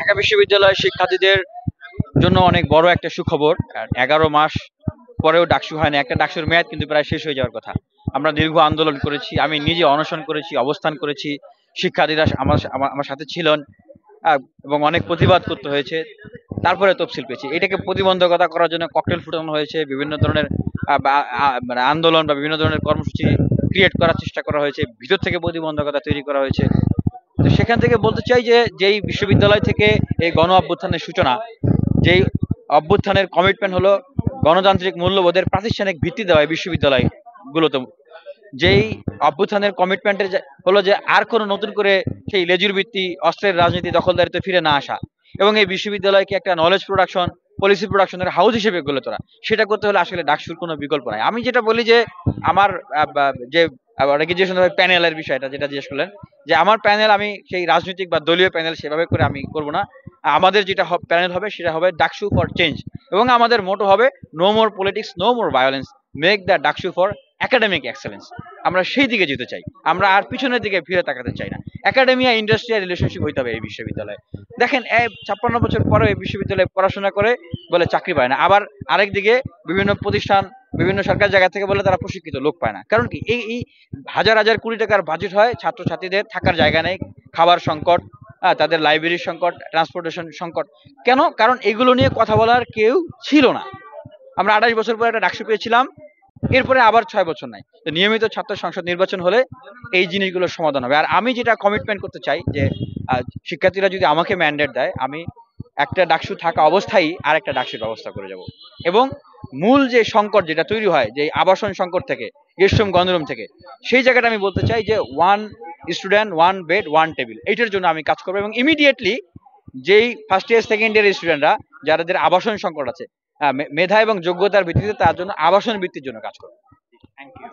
ঢাকা বিশ্ববিদ্যালয়ের শিক্ষার্থীদের জন্য অনেক বড় একটা সুখবর। আর ১১ মাস পরেও ডাকসু হয় না। একটা ডাকসুর মেয়াদ কিন্তু প্রায় শেষ হয়ে যাওয়ার কথা। আমরা দীর্ঘ আন্দোলন করেছি, আমি নিজে অনশন করেছি, অবস্থান করেছি। শিক্ষার্থীরা আমার আমার আমার সাথে ছিলেন। এবং অনেক প্রতিবাদ করতে হয়েছে, তারপরে তফসিল পেয়েছি। এটাকে প্রতিবন্ধকতা করার জন্য ককটেল ফুটানো হয়েছে, বিভিন্ন ধরনের মানে আন্দোলন বা বিভিন্ন ধরনের কর্মসূচি ক্রিয়েট করার চেষ্টা করা হয়েছে, ভিতর থেকে প্রতিবন্ধকতা তৈরি করা হয়েছে। তো সেখান থেকে বলতে চাই যে যেই বিশ্ববিদ্যালয় থেকে এই গণ অভ্যুত্থানের সূচনা, যেই অভ্যুত্থানের কমিটমেন্ট হলো গণতান্ত্রিক মূল্যবোধের প্রাতিষ্ঠানিক ভিত্তি দেওয়া এই বিশ্ববিদ্যালয়গুলোতে, যেই অভ্যুত্থানের কমিটমেন্টের হলো যে আর কোনো নতুন করে সেই লেজুর ভিত্তি অস্ত্রের রাজনীতি দখলদারিতে ফিরে না আসা, এবং এই বিশ্ববিদ্যালয়কে একটা নলেজ প্রোডাকশন, পলিসি প্রোডাকশনের হাউস হিসেবে গড়ে তোলা। সেটা করতে হলে আসলে ডাকসুর কোনো বিকল্প নাই। আমি যেটা বলি যে আমার যে অনেকে জিজ্ঞেস করলেন প্যানেলের বিষয়টা, যেটা জিজ্ঞেস করলেন, যে আমার প্যানেল আমি সেই রাজনৈতিক বা দলীয় প্যানেল সেভাবে করে আমি করব না। আমাদের যেটা প্যানেল হবে সেটা হবে ডাকসু ফর চেঞ্জ, এবং আমাদের মোটো হবে no more politics, no more violence, make the DUCSU for academic excellence. আমরা সেই দিকে যেতে চাই, আমরা আর পিছনের দিকে ফিরে তাকাতে চাই না। একাডেমিয়া ইন্ডাস্ট্রিয়াল রিলেশনশিপ হইতে হবে এই বিশ্ববিদ্যালয়ে। দেখেন 56 বছর পরে এই বিশ্ববিদ্যালয়ে পড়াশোনা করে বলে চাকরি পায় না, আবার আরেকদিকে বিভিন্ন প্রতিষ্ঠান, বিভিন্ন সরকার জায়গা থেকে বলে তারা প্রশিক্ষিত লোক পায় না। কারণ কি, এই হাজার হাজার কোটি টাকার বাজেট হয়, ছাত্রছাত্রীদের থাকার জায়গা নেই, খাবার সংকট, তাদের লাইব্রেরির সংকট, ট্রান্সপোর্টেশন সংকট। কেন? কারণ এগুলো নিয়ে কথা বলার কেউ ছিল না। আমরা 28 বছর পরে একটা ডাকসু পেয়েছিলাম, এরপরে আবার 6 বছর নাই। তো নিয়মিত ছাত্র সংসদ নির্বাচন হলে এই জিনিসগুলোর সমাধান হবে। আর আমি যেটা কমিটমেন্ট করতে চাই যে শিক্ষার্থীরা যদি আমাকে ম্যান্ডেট দেয়, আমি একটা ডাকসু থাকা অবস্থায় আর একটা ডাকসুর ব্যবস্থা করে যাব। এবং মূল যে সংকট যেটা তৈরি হয়, যে আবাসন সংকট থেকে, গেস্টরুম গণরুম থেকে, সেই জায়গাটা আমি বলতে চাই যে one student one bed one table, এইটার জন্য আমি কাজ করবো। এবং ইমিডিয়েটলি যেই ফার্স্ট ইয়ার সেকেন্ড ইয়ার স্টুডেন্টরা যাদের আবাসন সংকট আছে, মেধা এবং যোগ্যতার ভিত্তিতে তার জন্য আবাসন বৃত্তির জন্য কাজ করবো। Thank you.